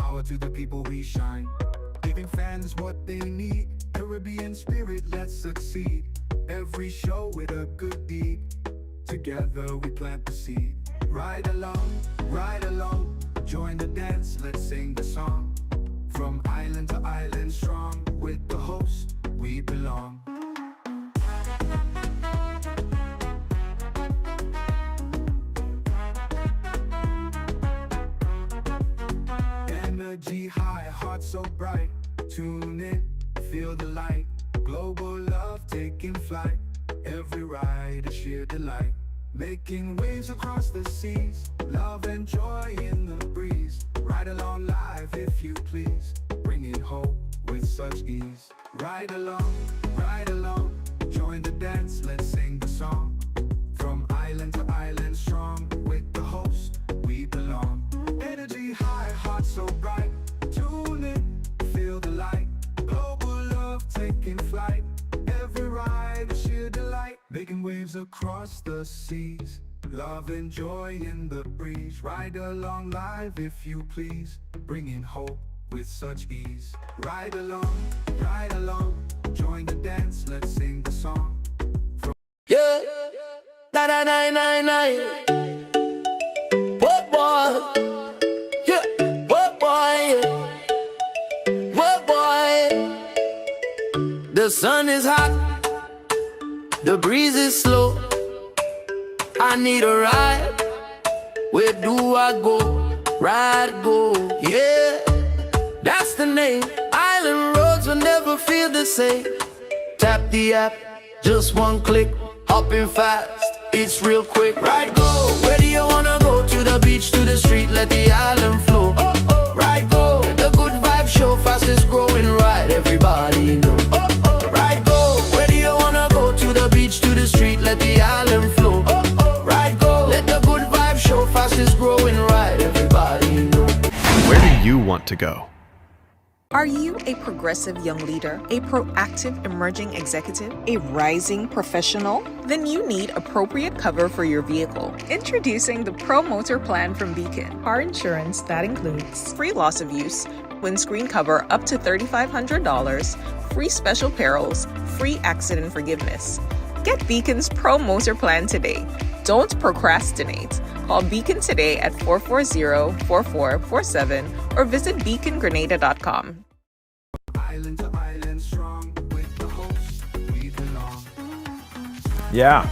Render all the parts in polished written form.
Power to the people we shine, giving fans what they need. Caribbean spirit, let's succeed. Every show with a good deed. Together we plant the seed. Ride along, join the dance, let's sing the song. From island to island strong, with the host we belong. Energy high, heart so bright. Tune in, feel the light. Global love taking flight. Every ride a sheer delight. Making waves across the seas. Love and joy in the breeze. Ride along live if you please. Bringing hope with such ease. Ride along, join the dance, let's sing the song. From island to island strong, with the host we belong. Energy high, heart so bright. Tune in, feel the light. Global love taking flight. Every ride a sheer delight. Making waves across the seas. Love and joy in the breeze. Ride along live if you please. Bringing hope with such ease. Ride along, join the dance, let's sing the song. Yeah, na na na na na. What boy? Yeah, what boy? What boy? The sun is hot, the breeze is slow. I need a ride. Where do I go? Ride, go, yeah. That's the name. Island roads will never feel the same. Tap the app, just one click. Hopping fast, it's real quick. Ride, go. Where do you wanna go? To the beach, to the street, let the island flow. Ride, go. The good vibe show, fastest growing ride. Everybody know. Ride, go. Where do you wanna go? To the beach, to the street, let the island flow. Ride, go. Let the good vibe show, fastest growing ride. Everybody know. Where do you want to go? Are you a progressive young leader, a proactive emerging executive, a rising professional? Then you need appropriate cover for your vehicle. Introducing the Pro Motor Plan from Beacon. Car insurance that includes free loss of use, windscreen cover up to $3,500, free special perils, free accident forgiveness. Get Beacon's Pro Motor Plan today. Don't procrastinate. Call Beacon today at 440-4447 or visit beacongrenada.com. Island to island strong, with the host we belong. Yeah.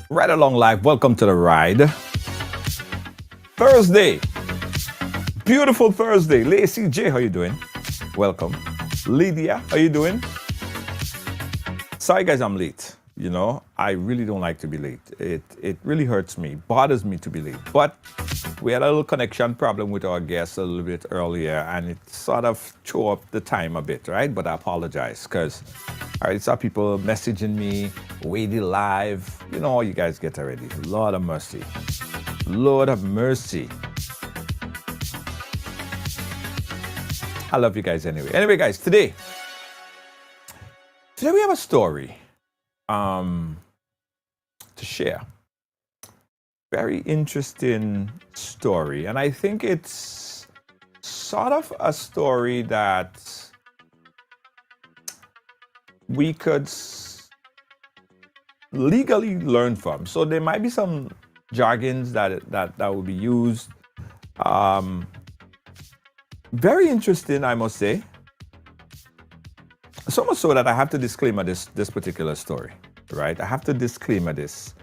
Ride along live. Welcome to the ride. Thursday. Beautiful Thursday. Lacey J, how you doing? Welcome. Lydia, how you doing? Sorry guys, I'm late. You know, I really don't like to be late. It really hurts me, bothers me to be late. But we had a little connection problem with our guests a little bit earlier, and it sort of threw up the time a bit, right? But I apologize, because I saw people messaging me, waiting live. You know, you guys get already. Lord of mercy. Lord of mercy. I love you guys anyway. Anyway, guys, today we have a story to share. Very interesting story, and I think it's sort of a story that we could legally learn from. So there might be some jargons that will be used. Very interesting, I must say. So much so that I have to disclaimer this particular story, right? I have to disclaimer this.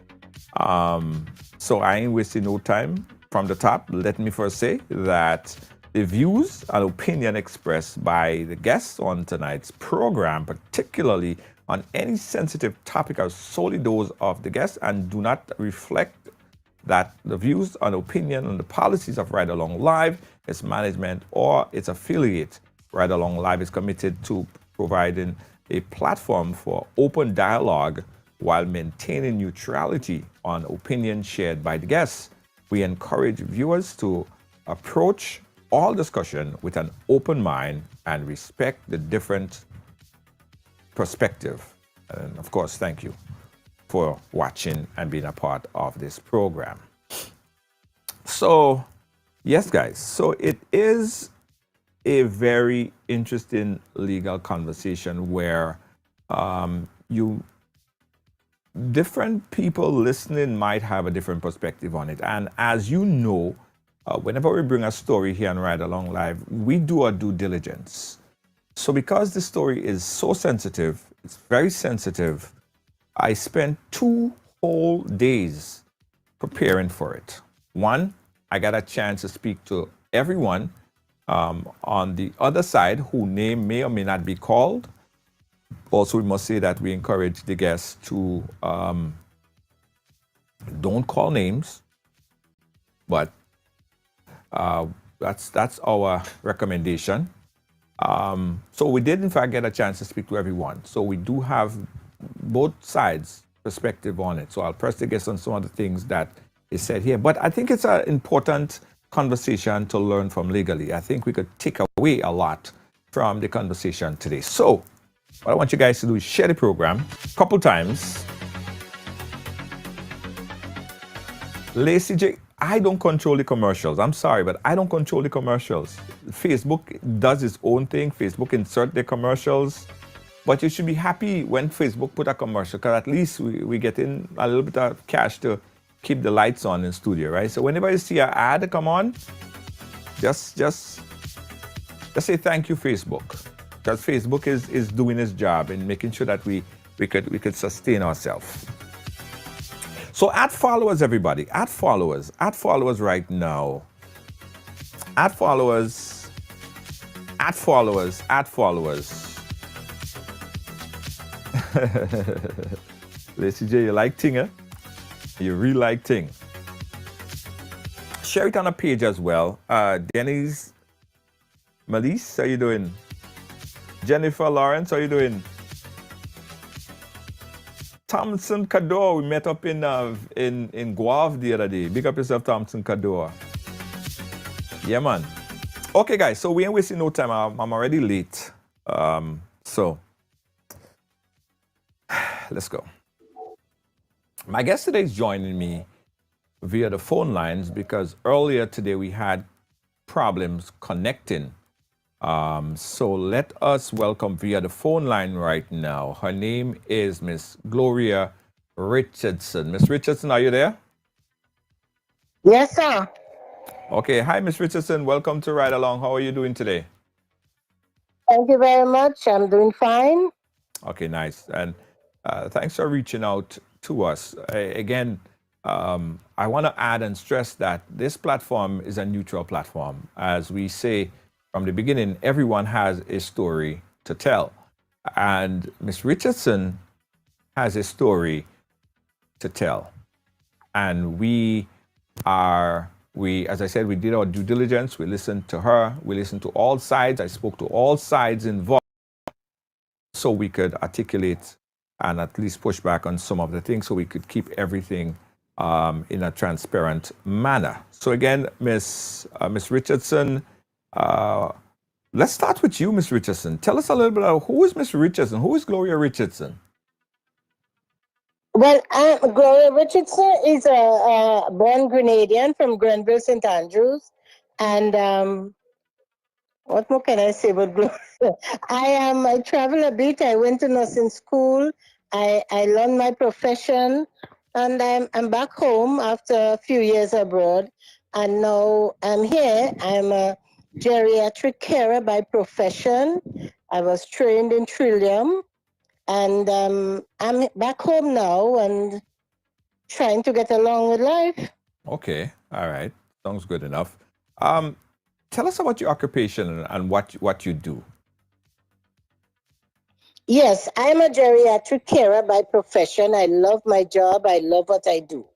So I ain't wasting no time. From the top, let me first say that the views and opinion expressed by the guests on tonight's program, particularly on any sensitive topic, are solely those of the guests and do not reflect that the views and opinion and the policies of Ride Along Live, its management, or its affiliate. Ride Along Live is committed to providing a platform for open dialogue while maintaining neutrality on opinion shared by the guests. We encourage viewers to approach all discussion with an open mind and respect the different perspective. And of course, thank you for watching and being a part of this program. So Yes, guys. So it is a very interesting legal conversation where you different people listening might have a different perspective on it. And as you know, whenever we bring a story here on Ride Along Live, we do our due diligence. So because the story is so sensitive, it's very sensitive, I spent 2 whole days preparing for it. One, I got a chance to speak to everyone on the other side whose name may or may not be called. Also, we must say that we encourage the guests to don't call names, but that's our recommendation. So we did in fact get a chance to speak to everyone. So we do have both sides' perspective on it. So I'll press the guests on some of the things that is said here. But I think it's an important conversation to learn from legally. I think we could take away a lot from the conversation today. So what I want you guys to do is share the program a couple times. Lacey J, I don't control the commercials. I'm sorry, but I don't control the commercials. Facebook does its own thing. Facebook insert their commercials. But you should be happy when Facebook put a commercial, because at least we get in a little bit of cash to keep the lights on in the studio, right? So whenever you see an ad come on, just say thank you, Facebook. Because Facebook is doing its job in making sure that we could sustain ourselves. So add followers, everybody. Add followers right now. Add followers. Lacey J, you like Ting, eh? You really like Ting. Share it on a page as well. Denise, Malise, how you doing? Jennifer Lawrence, how you doing? Thompson Cador, we met up in Guave the other day. Big up yourself, Thompson Cador. Yeah, man. Okay, guys, so we ain't wasting no time. I'm already late. So let's go. My guest today is joining me via the phone lines because earlier today we had problems connecting. So let us welcome via the phone line right now. Her name is Miss Gloria Richardson. Miss Richardson, are you there? Yes, sir. Okay. Hi, Miss Richardson. Welcome to Ride Along. How are you doing today? Thank you very much. I'm doing fine. Okay, nice. And thanks for reaching out to us. Again, I want to add and stress that this platform is a neutral platform. As we say from the beginning, everyone has a story to tell. And Miss Richardson has a story to tell. And as I said, we did our due diligence. We listened to her. We listened to all sides. I spoke to all sides involved so we could articulate and at least push back on some of the things so we could keep everything in a transparent manner. So again, Miss Richardson, let's start with you, Miss Richardson. Tell us a little bit about who is Miss Richardson? Who is Gloria Richardson? Well, Gloria Richardson is a born Grenadian from Grenville, St. Andrews. And what more can I say about Gloria? I travel a bit. I went to nursing school. I learned my profession. And I'm back home after a few years abroad. And now I'm here. I'm a geriatric carer by profession. I was trained in Trillium. And I'm back home now and trying to get along with life. Okay, all right. Sounds good enough. Tell us about your occupation and what you do. Yes, I'm a geriatric carer by profession. I love my job. I love what I do.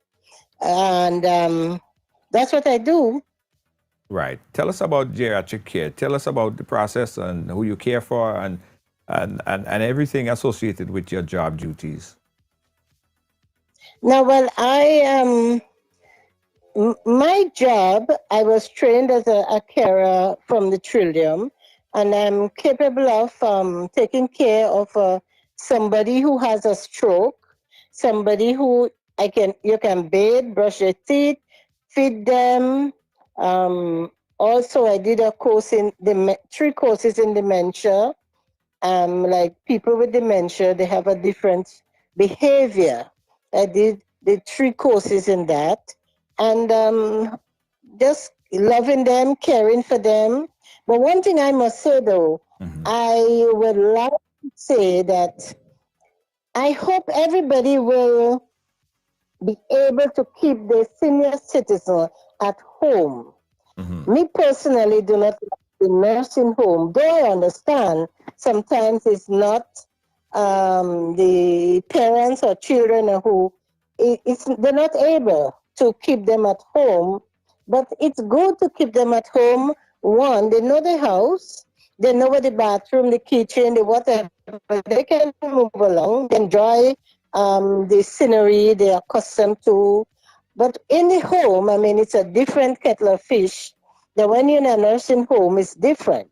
And that's what I do. Right. Tell us about geriatric care. Tell us about the process and who you care for and everything associated with your job duties. Now, well, my job, I was trained as a carer from the Trillium, and I'm capable of taking care of somebody who has a stroke, somebody who you can bathe, brush their teeth, feed them, Also, I did a course in 3 courses in dementia. Like people with dementia, they have a different behavior. I did the 3 courses in that, and just loving them, caring for them. But one thing I must say though, I would like to say that I hope everybody will be able to keep the senior citizen at home. Me personally do not like the nursing home, though I understand sometimes it's not the parents or children who they're not able to keep them at home, but it's good to keep them at home. One, they know the house, they know where the bathroom, the kitchen, the whatever. They can move along, enjoy the scenery they're accustomed to. But in the home, I mean, it's a different kettle of fish. That when you're in a nursing home, it's different.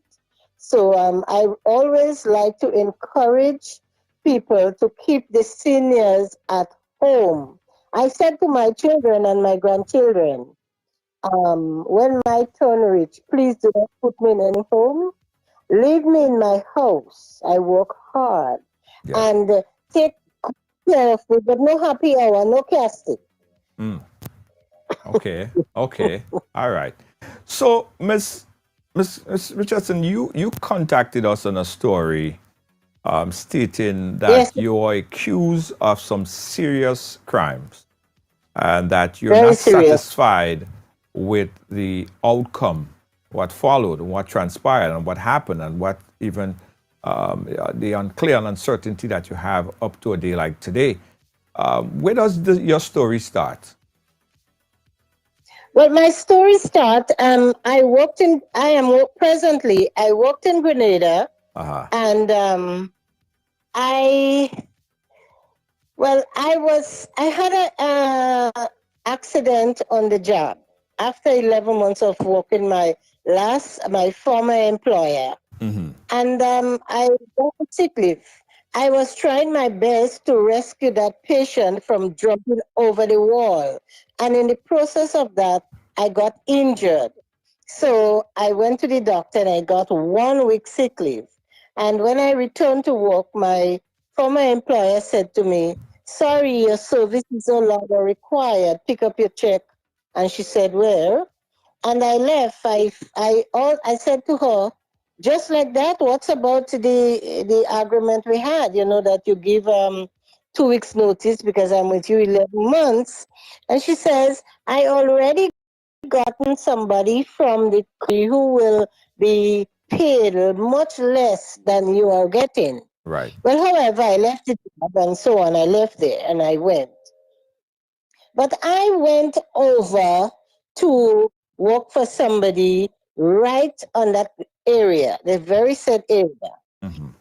So I always like to encourage people to keep the seniors at home. I said to my children and my grandchildren, when my turn reach, please do not put me in any home. Leave me in my house. I work hard Yes. and take care of me, but no happy hour, no casting. Okay. Okay. All right. So, Miss Richardson, you contacted us on a story stating that Yes, you are accused of some serious crimes and that you're very not serious. satisfied with the outcome, what followed, and what transpired, and what happened, and what even the unclear and uncertainty that you have up to a day like today. Where does your story start? Well, my story start. I worked in Grenada, Uh-huh. and I I had a accident on the job after 11 months of working my former employer, and I got sick leave. I was trying my best to rescue that patient from jumping over the wall, and in the process of that, I got injured. So I went to the doctor and I got 1 week sick leave. And when I returned to work, my former employer said to me, "Sorry, your service is no longer required. Pick up your check." And she said, "Where?" And I left. I said to her, just like that, what's about the agreement we had? You know, that you give 2 weeks notice because I'm with you 11 months. And she says, "I already gotten somebody from the country who will be paid much less than you are getting." Right. Well, however, I left the job and so on. I left there and I went. But I went over to work for somebody right on that area, the very said area.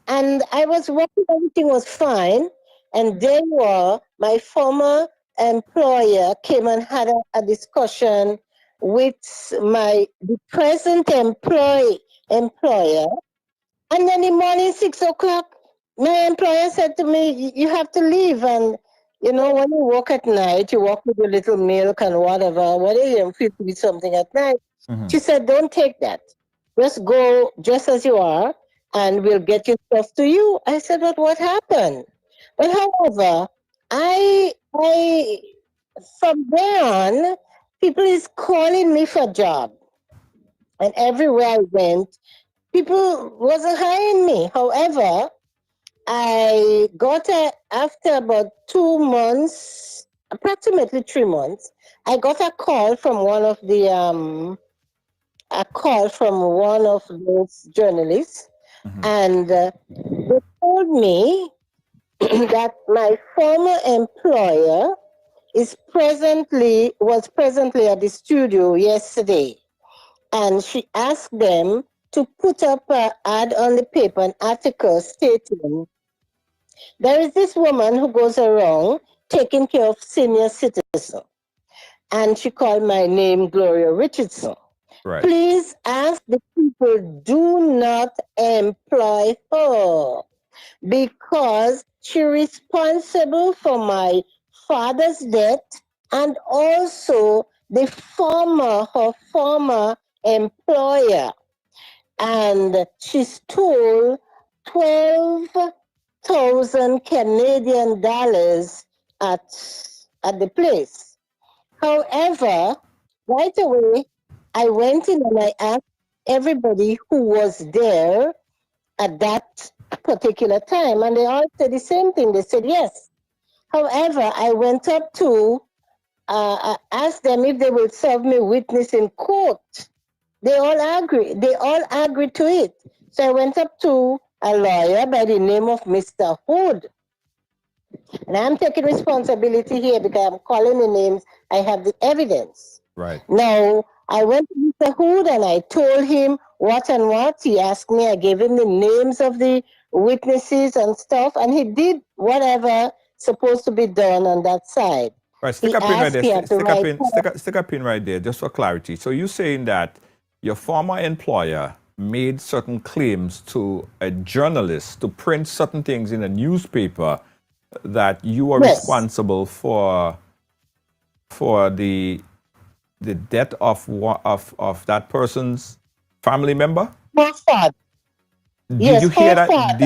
And I was working, everything was fine. And then my former employer came and had a discussion with the present employer. And then in the morning, 6 o'clock, my employer said to me, "You have to leave." And when you work at night, you walk with a little milk and whatever you feel to be something at night. She said, "Don't take that. Just go just as you are, and we'll get your stuff to you." I said, "But what happened?" But however, I from there on, people is calling me for job, and everywhere I went, people wasn't hiring me. However, I got after about 2 months, approximately 3 months, I got a call from one of those journalists, and they told me that my former employer was presently at the studio yesterday, and she asked them to put up an ad on the paper, an article stating there is this woman who goes around taking care of senior citizens, and she called my name Gloria Richardson. Right. Please ask the people, do not employ her because she's responsible for my father's death and also her former employer, and she stole 12,000 Canadian dollars at the place. However, right away, I went in and I asked everybody who was there at that particular time, and they all said the same thing. They said yes. However, I went up to ask them if they will serve me witness in court. They all agreed. They all agreed to it. So I went up to a lawyer by the name of Mr. Hood. And I'm taking responsibility here because I'm calling the names. I have the evidence. Right. Now, I went to Mr. Hood and I told him what and what. He asked me, I gave him the names of the witnesses and stuff, and he did whatever supposed to be done on that side. Right, stick He a pin right asked, there. he had to write- Stick a pin right there, just for clarity. So you're saying that your former employer made certain claims to a journalist to print certain things in a newspaper that you were Yes. responsible for the death of that person's family member? Her father. Did Yes, you hear her that? father.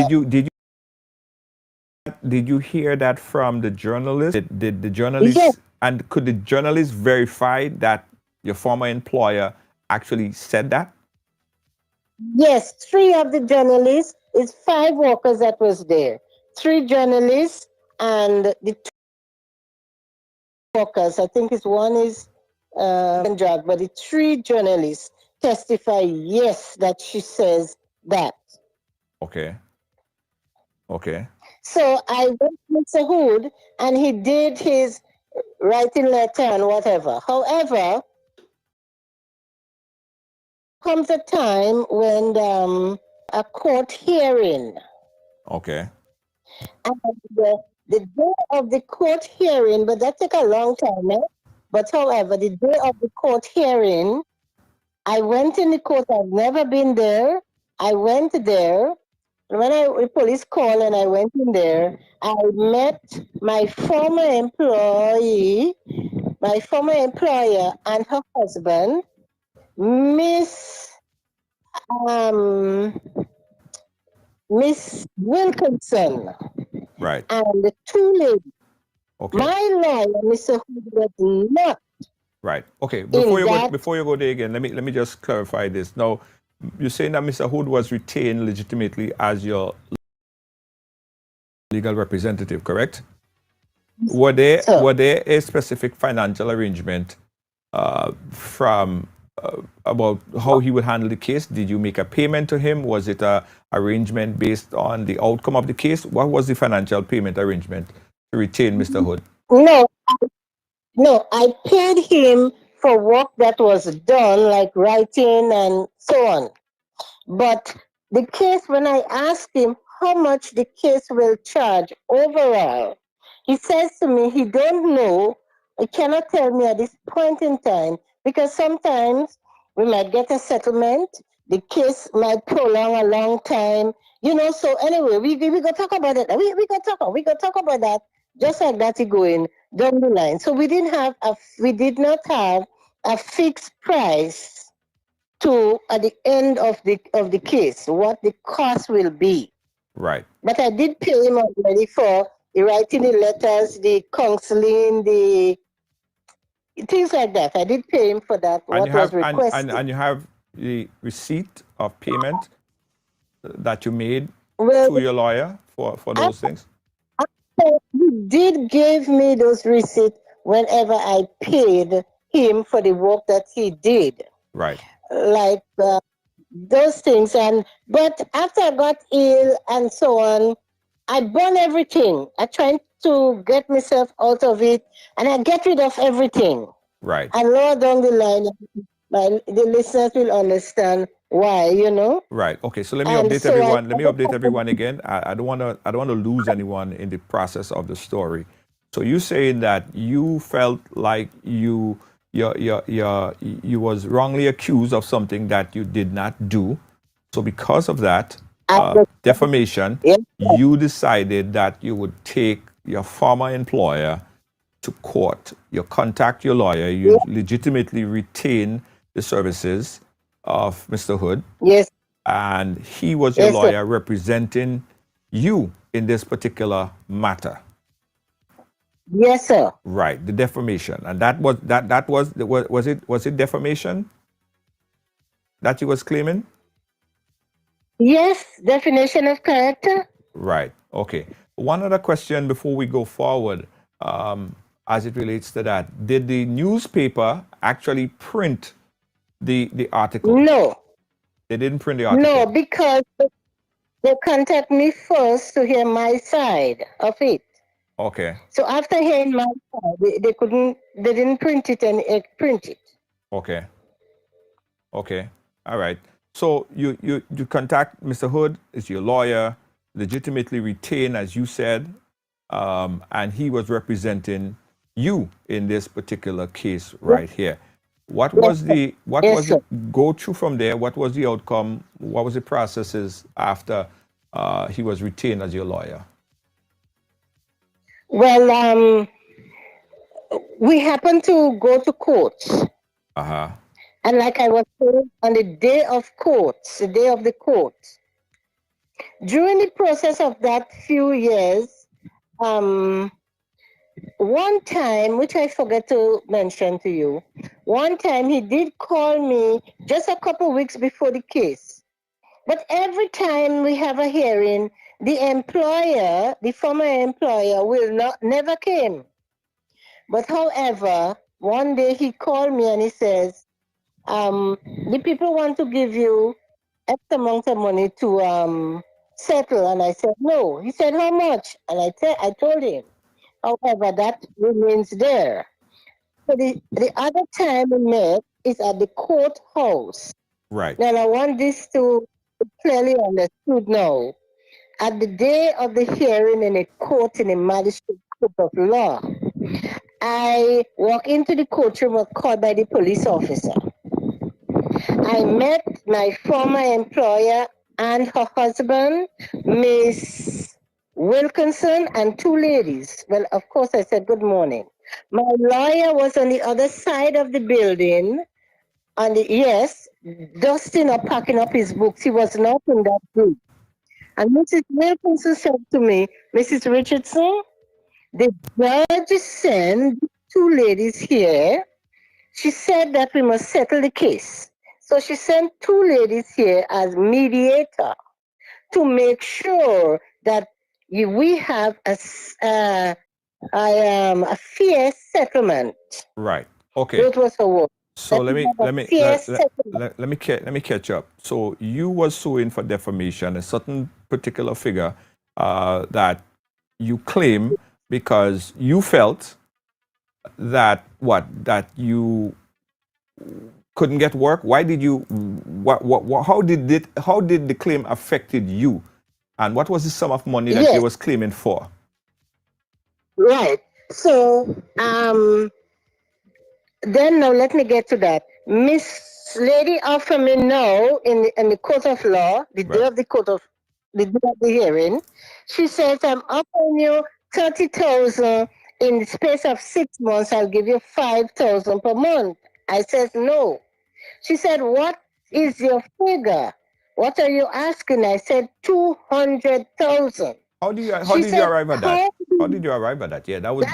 Did you hear that from the journalist? Did the journalist Yes. and could the journalist verify that your former employer actually said that? Yes, 3 of the journalists, it's 5 workers that was there. 3 journalists and the 2 workers, I think one is drug, but the 3 journalists testify yes that she says that. Okay. Okay. So I went to Mr. Hood and he did his writing letter and whatever. However, comes a time when a court hearing, Okay. and the day of the court hearing, but that took a long time, eh? But however, the day of the court hearing, I went in the court. I've never been there. I went there. When the police called and I went in there, I met my former employer and her husband, Miss Wilkinson, Right. and the 2 ladies. Okay. My lawyer, Mr. Hood, was not. Right. Okay. that- Before you go there again, let me just clarify this. Now, you're saying that Mr. Hood was retained legitimately as your legal representative, correct? Were there a specific financial arrangement from about how he would handle the case? Did you make a payment to him? Was it a arrangement based on the outcome of the case? What was the financial payment arrangement to retain Mr. Hood? No, I paid him for work that was done, like writing and so on. But the case, when I asked him how much the case will charge overall, he says to me he don't know. He cannot tell me at this point in time because sometimes we might get a settlement. The case might prolong a long time, So anyway, we go talk about it. We go talk about that. Just like that, going down the line. So we did not have a fixed price to at the end of the case what the cost will be. Right. But I did pay him already for the writing the letters, the counseling, the things like that. I did pay him for that. And What you was have requested. and you have the receipt of payment that you made Well, to your lawyer for those things? he did give me those receipts whenever I paid him for the work that he did. Right. Like those things, but after I got ill and so on, I burn everything. I try to get myself out of it, and I get rid of everything. Right. And lower down the line, the listeners will understand why. Right. Okay. So let me And update so everyone. Let me update everyone again. I don't want to lose anyone in the process of the story. So you saying that you felt like you was wrongly accused of something that you did not do. So because of that defamation, Yes. you decided that you would take your former employer to court. You contact your lawyer. You legitimately retain the services of Mr. Hood, Yes, and he was your yes, sir. lawyer representing you in this particular matter. Yes, sir. Right, the defamation, and that was it defamation that he was claiming? Yes, definition of character. Right. Okay. One other question before we go forward, as it relates to that, did the newspaper actually print the article? No, They didn't print the no, article. because they contact me first to hear my side of it. Okay. So after hearing my side, they didn't print it and print it. Okay. Okay. All right. So you contact Mr. Hood, is your lawyer, legitimately retained, as you said, and he was representing you in this particular case right here. What was the go through from there? What was the outcome? What was the processes after he was retained as your lawyer? Well, we happened to go to court. Uh-huh. And like I was saying, on the day of courts, the day of the court, during the process of that few years, one time, which I forget to mention to you, one time he did call me just a couple weeks before the case. But every time we have a hearing, the employer, the former employer, never came. But however, one day he called me and he says, the people want to give you X amount of money to settle. And I said, no. He said, how much? And I told him. However, that remains there. So the other time we met is at the courthouse. Right. Now, I want this to be clearly understood now. At the day of the hearing in a court, in a magistrate court of law, I walk into the courtroom, was called by the police officer. I met my former employer and her husband, Miss Wilkinson, and two ladies. Well, of course, I said good morning. My lawyer was on the other side of the building, dusting or packing up his books. He was not in that group. And Mrs. Wilkinson said to me, Mrs. Richardson, the judge sent two ladies here. She said that we must settle the case. So she sent two ladies here as mediator to make sure that we have a fair settlement. Right. Okay. That was her word. So That let we have a me fair settlement. let me catch up. So you were suing for defamation, a certain particular figure that you claim because you felt that you couldn't get work. Why did you? How did the claim affected you, and what was the sum of money that Yes. you was claiming for? Right. So then now let me get to that. Miss Lady offered me now in the court of law, the day of the hearing. She says, I'm offering you 30,000 in the space of 6 months. I'll give you 5,000 per month. I said no. She said, what is your figure? What are you asking? I said 200,000. How did you said, arrive at that? How did you arrive at that? Yeah, that was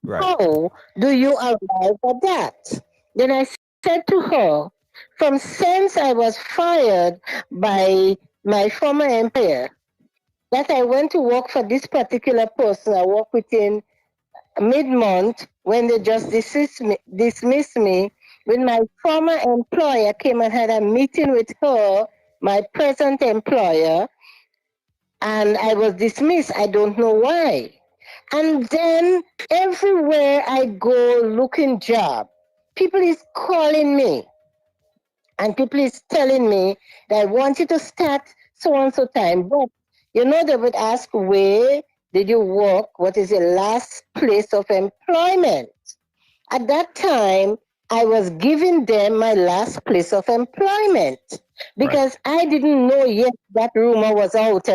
right. How do you arrive at that? Then I said to her, from since I was fired by my former employer, that I went to work for this particular person, I worked within mid-month when they just dismissed me, when my former employer came and had a meeting with her, my present employer, and I was dismissed. I don't know why. And then everywhere I go looking job, people is calling me and people is telling me that I want you to start so and so time. But they would ask, where did you work? What is your last place of employment? At that time, I was giving them my last place of employment because I didn't know yet that rumor was out.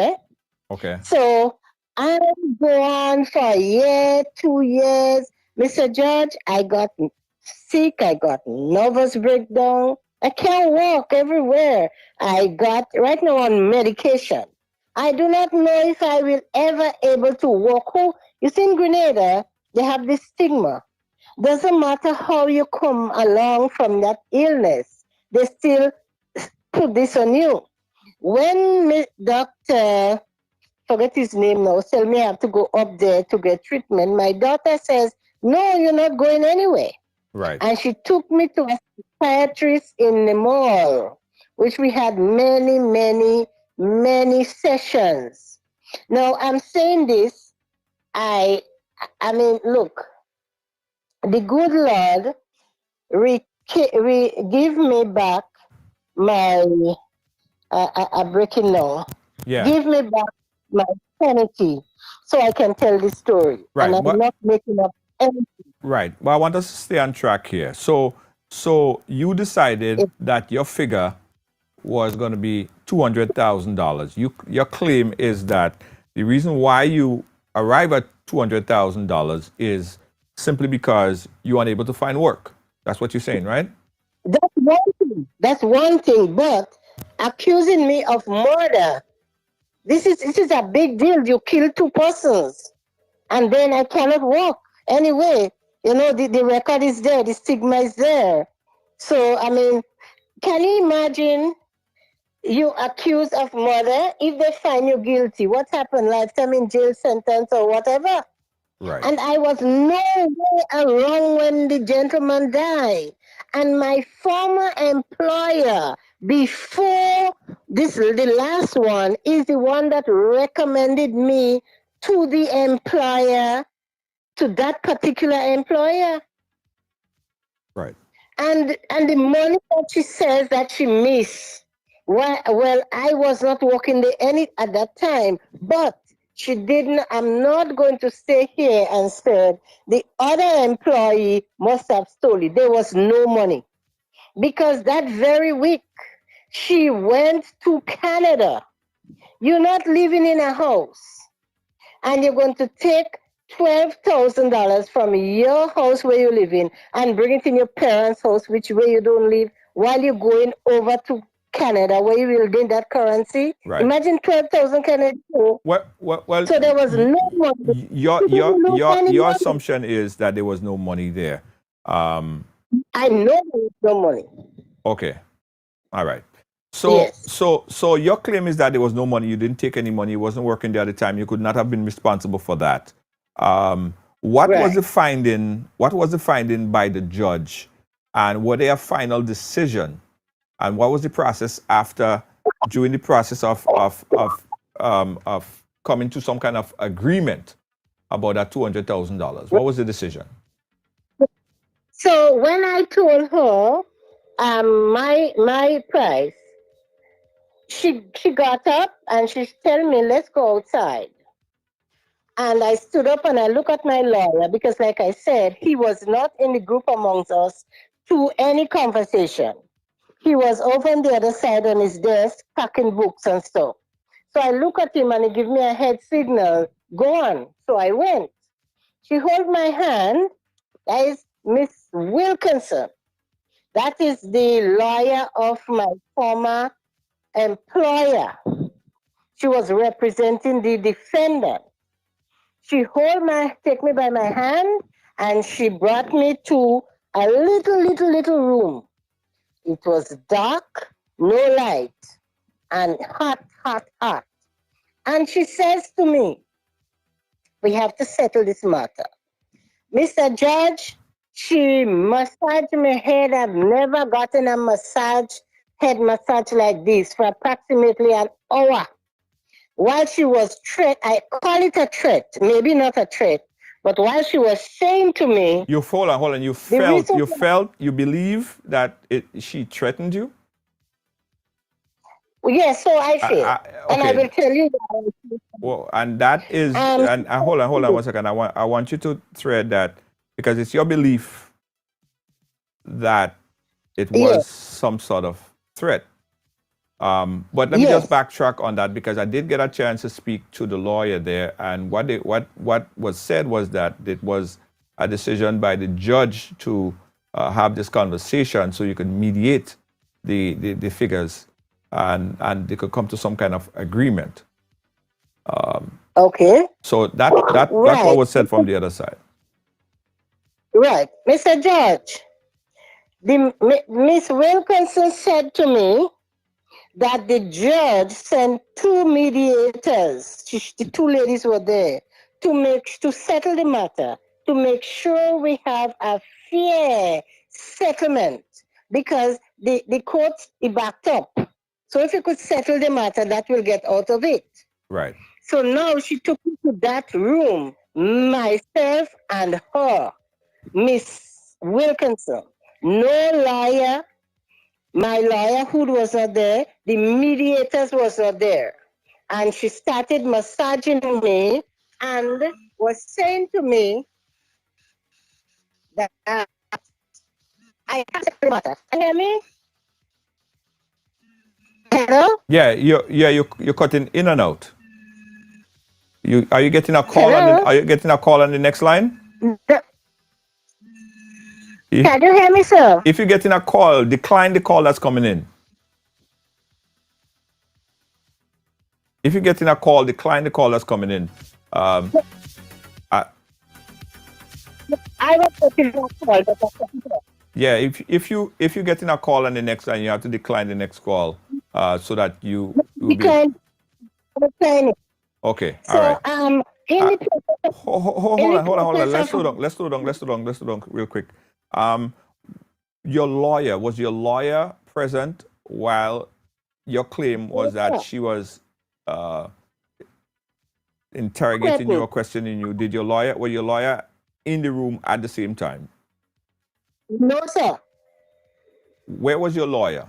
Okay. So I go on for a year, 2 years. Mr. Judge, I got sick. I got nervous breakdown. I can't walk everywhere. I got right now on medication. I do not know if I will ever able to walk. You see, in Grenada, they have this stigma. Doesn't matter how you come along from that illness, they still put this on you. When Dr. forget his name now, tell me I have to go up there to get treatment, my daughter says, no, you're not going anywhere. Right. And she took me to a psychiatrist in the mall, which we had many, many, many sessions. Now, I'm saying this, I mean, look, the good Lord give me back my, I'm breaking now, Yeah. give me back my sanity so I can tell this story. Right, And I'm but- not making up anything. Right. Well, I want us to stay on track here. So you decided that your figure was going to be $200,000. Your claim is that the reason why you arrive at $200,000 is simply because you are unable to find work. That's what you're saying, right? That's one thing. That's one thing. But accusing me of murder, this is a big deal. You kill two persons, and then I cannot walk anyway. You know, the record is there. The stigma is there. So I mean, can you imagine you accused of murder? If they find you guilty, what happened? Lifetime in jail sentence or whatever? Right. And I was no way around when the gentleman died. And my former employer, before the last one, is the one that recommended me to the employer, to that particular employer. Right. And the money that she says that she missed, well, I was not working there any at that time, but she didn't. I'm not going to stay here and said the other employee must have stolen. There was no money because that very week she went to Canada. You're not living in a house, and you're going to take $12,000 from your house where you live in and bring it in your parents' house, which way you don't live, while you're going over to Canada, where you will gain that currency. Right. Imagine 12,000 Canadian. Well, So there was no money. your assumption is that there was no money there. I know there was no money. Okay. All right. So Yes. so your claim is that there was no money. You didn't take any money. You wasn't working there at the time. You could not have been responsible for that. What was Right. the finding? What was the finding by the judge? And were there a final decision? And what was the process after, during the process of coming to some kind of agreement about that $200,000? What was the decision? So when I told her my price, she got up and she told me, let's go outside. And I stood up and I looked at my lawyer because, like I said, he was not in the group amongst us to any conversation. He was over on the other side on his desk packing books and stuff. So I look at him and he gave me a head signal, go on. So I went. She held my hand. That is Miss Wilkinson. That is the lawyer of my former employer. She was representing the defendant. She take me by my hand and she brought me to a little room. It was dark, no light, and hot. And she says to me, we have to settle this matter. Mr. Judge, she massaged my head. I've never gotten a head massage like this for approximately an hour. While she was I call it a threat, maybe not a threat, but while she was saying to me, Hold on. You believe that she threatened you? yes, so I feel. And I okay. will tell you that. Well, and that is, and hold on 1 second. I want you to thread that because it's your belief that it was Yes. some sort of threat. But let me just Yes. backtrack on that because I did get a chance to speak to the lawyer there, and what was said was that it was a decision by the judge to have this conversation so you could mediate the figures and they could come to some kind of agreement. Okay. So that's what Right. was said from the other side. Right. Mr. Judge, Miss Wilkinson said to me that the judge sent two mediators. The two ladies were there to settle the matter, to make sure we have a fair settlement because the court is backed up. So if you could settle the matter, that will get out of it. Right. So now she took me to that room, myself and her, Miss Wilkinson. No lawyer, my lawyer who was not there, the mediators was not there. And she started massaging me and was saying to me that I have to settle the matter. Can you hear me? Hello? Yeah, you're cutting in and out. Are you getting a call Hello? are you getting a call on the next line? Can you hear me, sir? If you're getting a call, decline the call that's coming in. If you're getting a call, decline the call that's coming in. I was getting that call, but Yeah, if you're getting a call on the next line, you have to decline the next call so that you will be decline it. okay. So, All right. in the Hold on. Let's slow down real quick. Was your lawyer present while your claim was that she was interrogating you or questioning you? Were your lawyer in the room at the same time? No, sir. Where was your lawyer?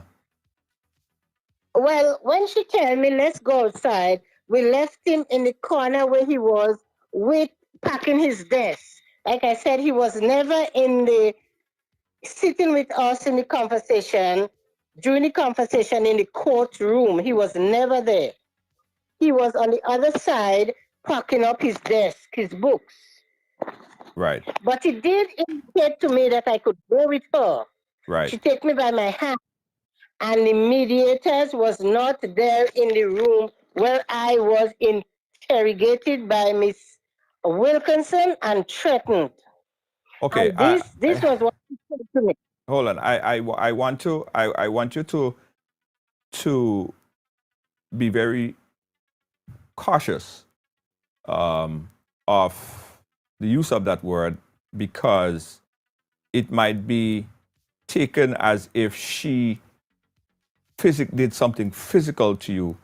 Well, when she told me, let's go outside, we left him in the corner where he was packing his desk. Like I said, he was never sitting with us in the conversation, during the conversation in the courtroom. He was never there. He was on the other side packing up his desk, his books. Right. But he did indicate to me that I could go with her. Right. She took me by my hand, and the mediators was not there in the room where I was interrogated by Miss Wilkinson and threatened. Okay. And this was what she said to me. Hold on. I want you to be very cautious of the use of that word because it might be taken as if she did something physical to you.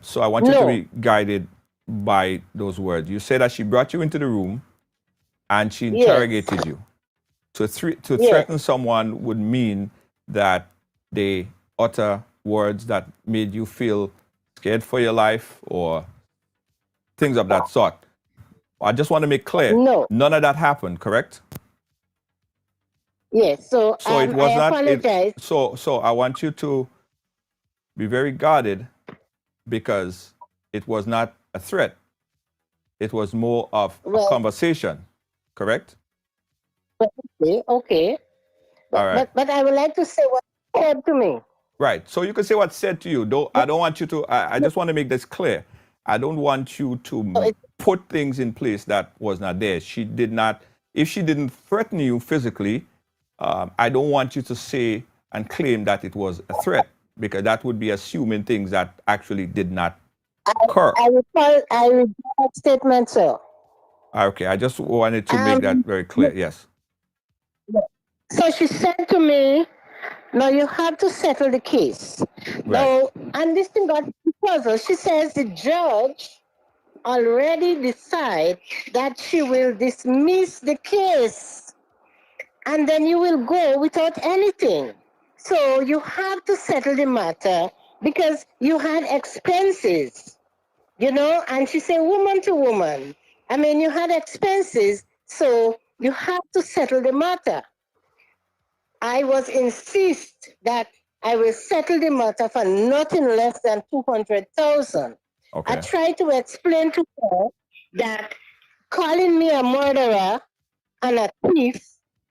So I want you to be guided by those words. You said that she brought you into the room and she interrogated you. To threaten someone would mean that they utter words that made you feel scared for your life or things of that sort. I just want to make clear, none of that happened, correct? Yes, so it was I apologize. So I want you to be very guarded because it was not a threat. It was more of a conversation, correct? Okay. All right. But I would like to say what she said to me. Right. So you can say what's said to you. I don't want you to, I just want to make this clear. I don't want you to put things in place that was not there. She did not, if she didn't threaten you physically, I don't want you to say and claim that it was a threat because that would be assuming things that actually did not occur. I recall that statement, sir. Okay, I just wanted to make that very clear. Yes. So she said to me, now you have to settle the case. Right. Now, and this thing got puzzled. She says the judge already decided that she will dismiss the case and then you will go without anything. So you have to settle the matter because you had expenses, and she said woman to woman. I mean, you had expenses, so you have to settle the matter. I was insist that I will settle the matter for nothing less than 200,000. I Okay. tried to explain to her that calling me a murderer and a thief,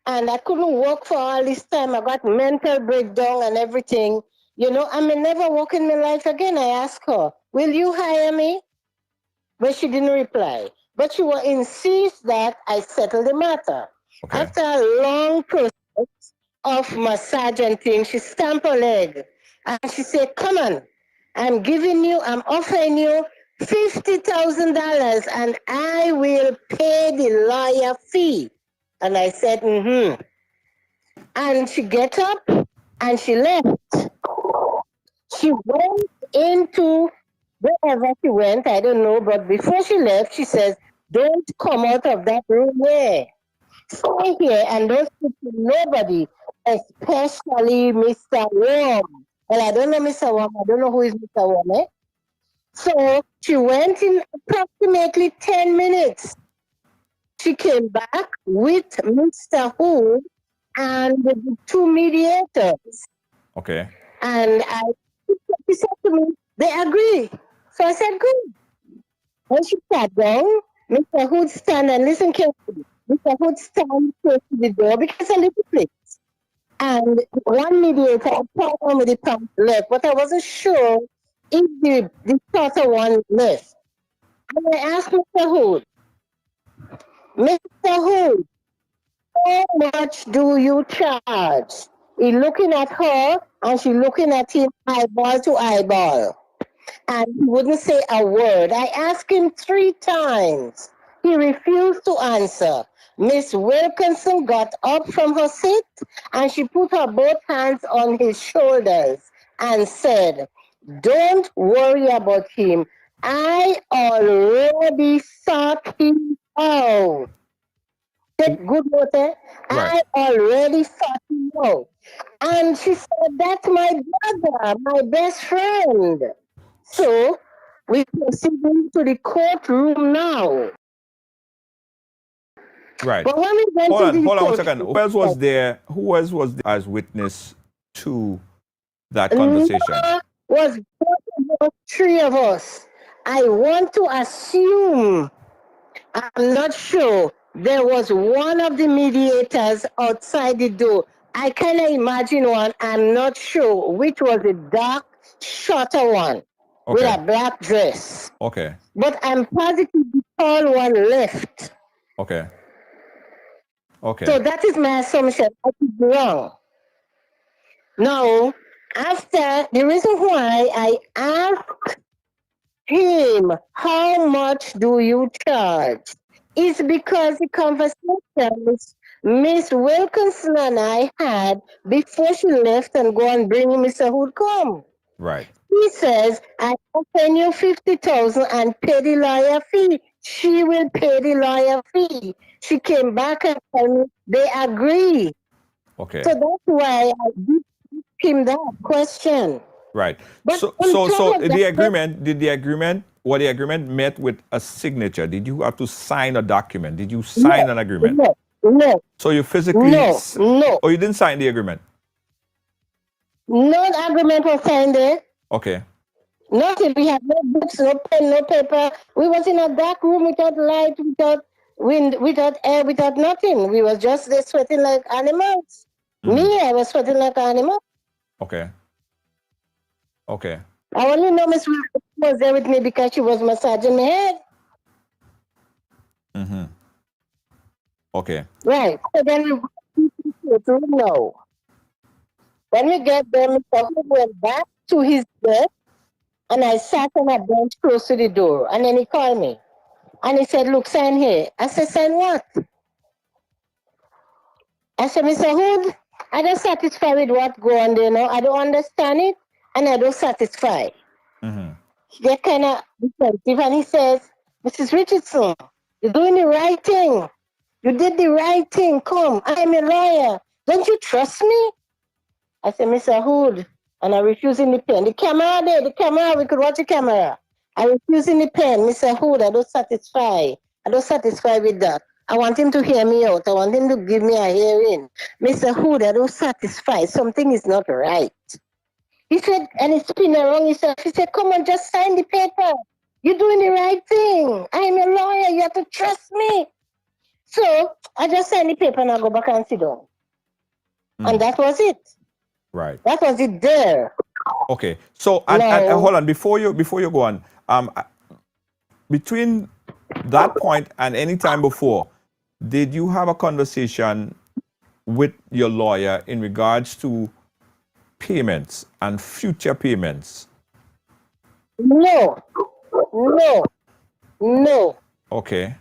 and I couldn't work for all this time. I got mental breakdown and everything. You know, I may never work in my life again. I asked her, will you hire me? But she didn't reply. But she will insist that I settle the matter. Okay. After a long process of massage and things, she stamped her leg and she said, come on, I'm offering you $50,000 and I will pay the lawyer fee. And I said, mm-hmm. And she get up and she left. She went into wherever she went, I don't know, but before she left, she says, don't come out of that room here. Stay here and don't speak to nobody, especially Mr. Worm. Well, I don't know Mr. Worm. I don't know who is Mr. Worm, eh? So she went in approximately 10 minutes. She came back with Mr. Hood and the two mediators. Okay. And she said to me, they agree. So I said, good. When she sat down, Mr. Hood stand and listen carefully. Mr. Hood stand close to the door because it's a little place. And one mediator, I thought one with the pump left, but I wasn't sure if the shorter one left. And I asked Mr. Hood, how much do you charge? He looking at her and she looking at him eyeball to eyeball. And he wouldn't say a word. I asked him 3 times. He refused to answer. Miss Wilkinson got up from her seat and she put her both hands on his shoulders and said, don't worry about him. I already sought him out. Take good note, eh? Right. I already sought him out. And she said, that's my brother, my best friend. So we proceeding to the courtroom now. Right. But when we went Hold to on. the Hold on 1 court, second. Who else was there? Who else was there as witness to that conversation? Noah was both of us, 3 of us. I want to assume, I'm not sure, there was one of the mediators outside the door. I kind of imagine one. I'm not sure which was the dark, shorter one with Okay. a black dress. Okay. But I'm positive the tall one left. Okay. Okay. So that is my assumption. I could be wrong. Now, after the reason why I asked him, how much do you charge? Is because the conversations Miss Wilkinson and I had before she left and go and bring Mr. Hood come. Right. He says, I will pay you 50,000 and pay the lawyer fee. She will pay the lawyer fee. She came back and told me they agree. Okay. So that's why I did ask him that question. Right. But So on so top so of the that, agreement, did the agreement or the agreement met with a signature? Did you have to sign a document? Did you sign an agreement? No, So you physically no. or you didn't sign the agreement? No agreement was signed there. Okay. Nothing. We had no books, no pen, no paper. We was in a dark room without light, without wind, without air, without nothing. We was just there sweating like animals. Me, I was sweating like an animal. Okay. Okay. I only know Miss Wilson was there with me because she was massaging my head. Okay. Right. So then we went to the room now. When we get there, Mr. Hood went back to his desk and I sat on a bench close to the door. And then he called me. And he said, look, sign here. I said, sign what? I said, Mr. Hood, I don't satisfied with what go on there now. I don't understand it and I don't satisfy. They're kind of defensive. And he says, Mrs. Richardson, you're doing the right thing. You did the right thing. Come, I'm a lawyer. Don't you trust me? I said, Mr. Hood, and I refusing the pen. The camera there, the camera, we could watch the camera. I refusing the pen. Mr. Hood, I don't satisfy. I don't satisfy with that. I want him to hear me out. I want him to give me a hearing. Mr. Hood, I don't satisfy. Something is not right. He said, and he spin around himself. He said, come on, just sign the paper. You're doing the right thing. I'm a lawyer. You have to trust me. So I just signed the paper and I go back and sit down. And that was it. Right. That was it there. Okay. So and hold on before you go on. Between that point and any time before, did you have a conversation with your lawyer in regards to payments and future payments? No. Okay.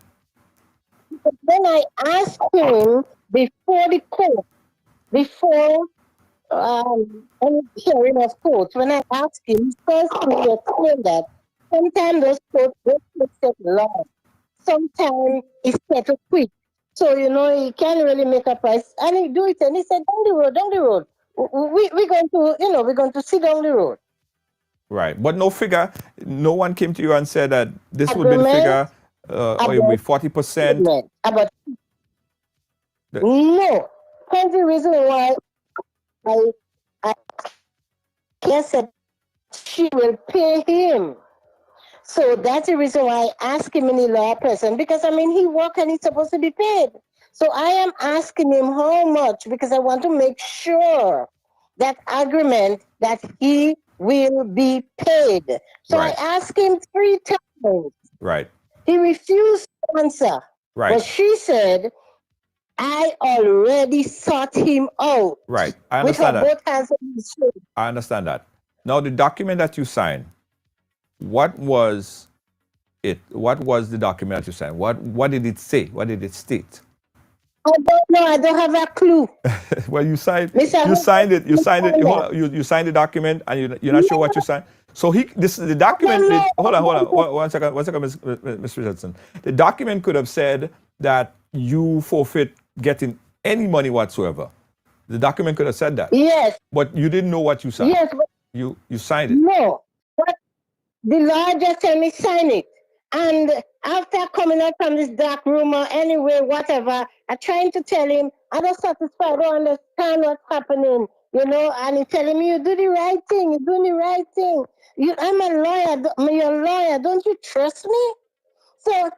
Then I asked him before the court, before any hearing of court, when I asked him, first he explained that sometimes those courts take long. Sometimes it's settled quick. So, he can't really make a price. And he do it, and he said, down the road. We're going to see down the road. Right. But no figure, no one came to you and said that this would be the figure, or it would be 40%. No. That's the reason why I guess that she will pay him. So that's the reason why I asked him in the law person, because he worked and he's supposed to be paid. So I am asking him how much, because I want to make sure that agreement that he will be paid. So Right. I asked him 3 times. Right. He refused to answer. Right. But she said, I already sought him out. Right. I With her understand that. both hands on his shoulder. I understand that. Now, the document that you signed, what was it? What was the document that you signed? What did it say? What did it state? I don't know. I don't have a clue. Well, you signed. Mr. You signed it. You Mr. signed it. Hold on, you signed the document, and you're not sure what you signed. So the document. Hold on. One second, Ms. Richardson. The document could have said that you forfeit getting any money whatsoever. The document could have said that. Yes. But you didn't know what you signed. Yes. But You signed it. no. But the lawyer just told me sign it. And after coming out from this dark room or anyway, whatever, I trying to tell him, I'm not satisfied, I don't understand what's happening, and he's telling me, you do the right thing, you're doing the right thing. I'm a lawyer, you're a lawyer, don't you trust me? So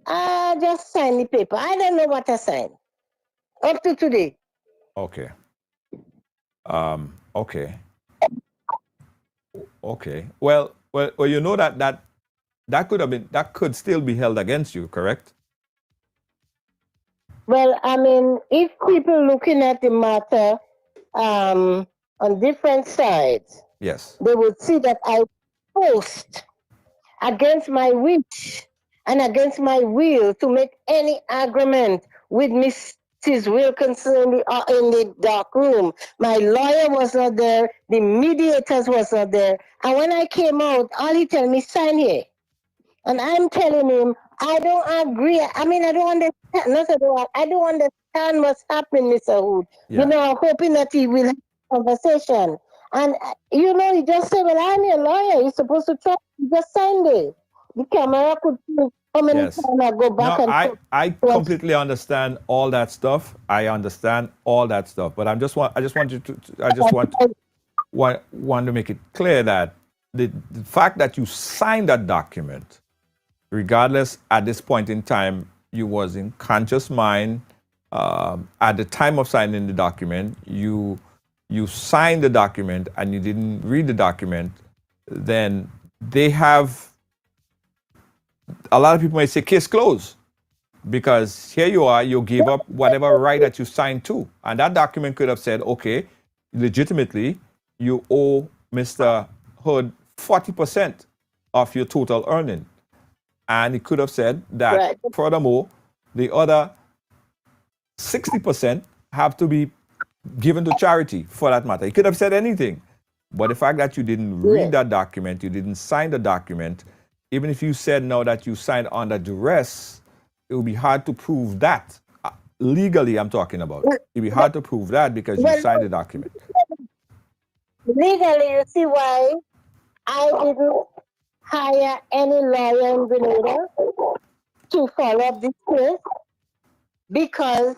I just signed the paper. I don't know what I signed up to today. Okay. Okay. Okay. Well, you know that could still be held against you, correct? Well, if people looking at the matter on different sides, Yes. they would see that I forced against my wish and against my will to make any agreement with Mrs. Wilkinson in the dark room. My lawyer was not there, the mediators was not there. And when I came out, all he told me, sign here. And I'm telling him, I don't agree. I don't understand. I don't understand what's happening, Mr. Hood. Yeah. I'm hoping that he will have a conversation. And, he just said, well, I'm your lawyer. You're supposed to try. You just signed it. The camera could see how many Yes. times I go back No, and forth. I completely understand all that stuff. I understand all that stuff. But I just want to make it clear that the fact that you signed that document, regardless at this point in time, you was in conscious mind. At the time of signing the document, you signed the document and you didn't read the document, then they have, a lot of people may say case closed, because here you are, you gave up whatever right that you signed to. And that document could have said, okay, legitimately, you owe Mr. Hood 40% of your total earning. And it could have said that, Right. furthermore, the other 60% have to be given to charity, for that matter. He could have said anything. But the fact that you didn't read that document, you didn't sign the document, even if you said now that you signed under duress, it would be hard to prove that. Legally, I'm talking about. It would be hard to prove that because you signed the document. Legally, you see why I didn't hire any lawyer in Grenada to follow up this case? Because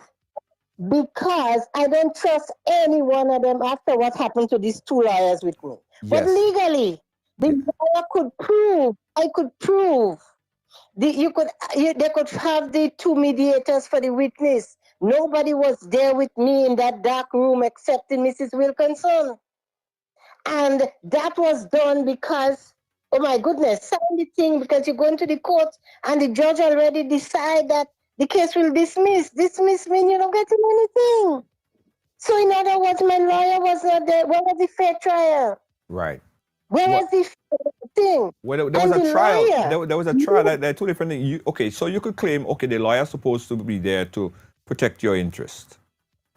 I don't trust any one of them after what happened to these 2 lawyers with me. But Yes. legally, the Yeah. lawyer could prove, I could prove, they could have the two mediators for the witness. Nobody was there with me in that dark room except Mrs. Wilkinson. And that was done because, oh my goodness, sign the thing because you're going to the court and the judge already decide that the case will dismiss. Dismiss means you don't get anything. So in other words, my lawyer was not there. Where was the fair trial? Right. Where What? was the fair thing? Well, there was And a the trial. lawyer, There was a trial. There are two different things. Okay, so you could claim, okay, the lawyer's supposed to be there to protect your interest,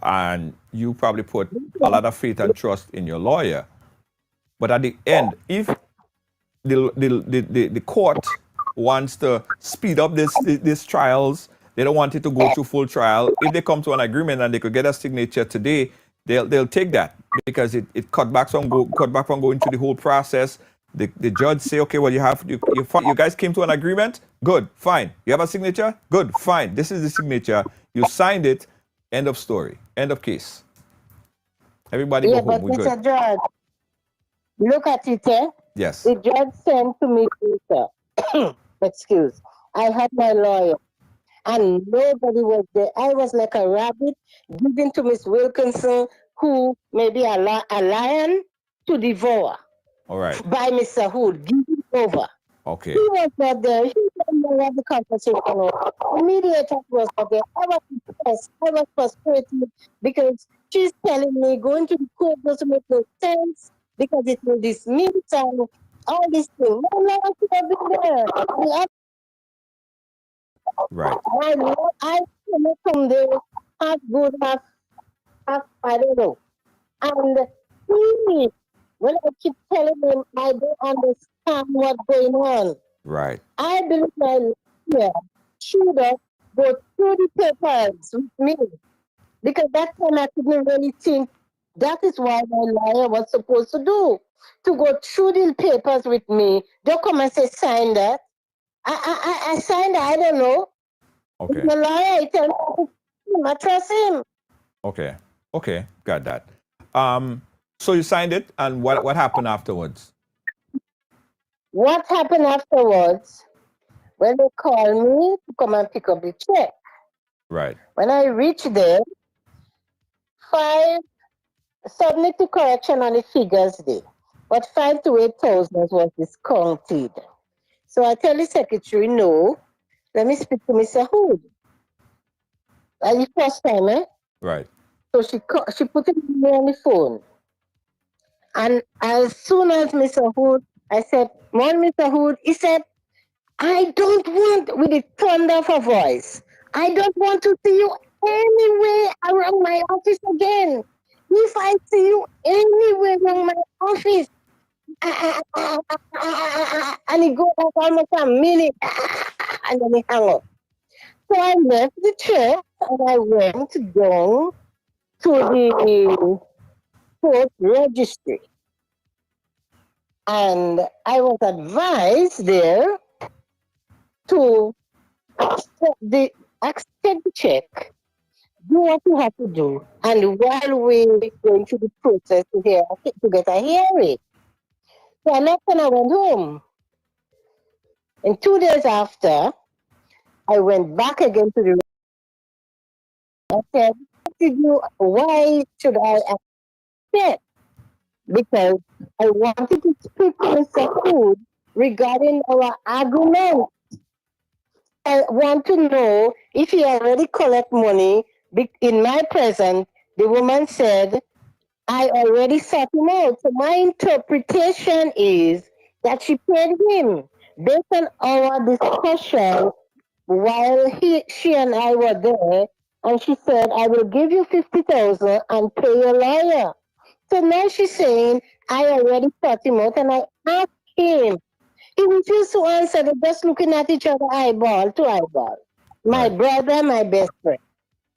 and you probably put a lot of faith and trust in your lawyer. But at the end, if the court wants to speed up this trials, they don't want it to go through full trial. If they come to an agreement and they could get a signature today, they'll take that because it cut back from going through the whole process. The judge say, okay, well, you guys came to an agreement. Good, fine. You have a signature. Good, fine. This is the signature. You signed it. End of story. End of case. Everybody yeah, go home. but We're good. Mr. Judge, look at it, eh? Yes. The judge sent to me, sir. Excuse. I had my lawyer, and nobody was there. I was like a rabbit given to Miss Wilkinson, who may be a lion to devour All right. by Mr. Hood, given over. Okay. He was not there. He didn't know what the conversation was. The mediator was not there. I was stressed. I was frustrated because she's telling me going to the court doesn't make no sense because it will dismiss and all these things. No, no, I should have been there. Right. I cannot come there half good, half I don't know. And he, when I keep telling him I don't understand what's going on, Right. I believe my lawyer should have go through the papers with me because that time I couldn't really think that is what my lawyer was supposed to do, to go through the papers with me. Don't come and say sign that. I signed that, I don't know. Okay. The lawyer, I tell him, I trust him. Okay. Okay. Got that. So you signed it, and what happened afterwards? What happened afterwards? When they called me to come and pick up the check. Right. When I reached there, 5 submit to correction on the figures there, but 5 to 8,000 was discounted. So I tell the secretary, no, let me speak to Mr. Hood. That's the first time, eh? Right. So she put it on the phone. And as soon as Mr. Hood, I said, "Morning, Mr. Hood." He said, "I don't want," with a thunder of a voice, "I don't want to see you anywhere around my office again. If I see you anywhere around my office," and he goes like almost a minute, and then he hung up. So I left the chair and I went down to the court registry. And I was advised there to accept the check, do what you have to do. And while we're going through the process to get a hearing. So I left and I went home. And 2 days after, I went back again to the. I said, why should I accept? Because I wanted to speak to Mr. Hood regarding our agreement. I want to know if he already collect money. In my presence, the woman said, I already sought him out. So my interpretation is that she paid him based on our discussion while she and I were there. And she said, I will give you 50,000 and pay your lawyer. So now she's saying, I already sought him out, and I asked him. He refused to answer. They're just looking at each other eyeball to eyeball. My brother, my best friend.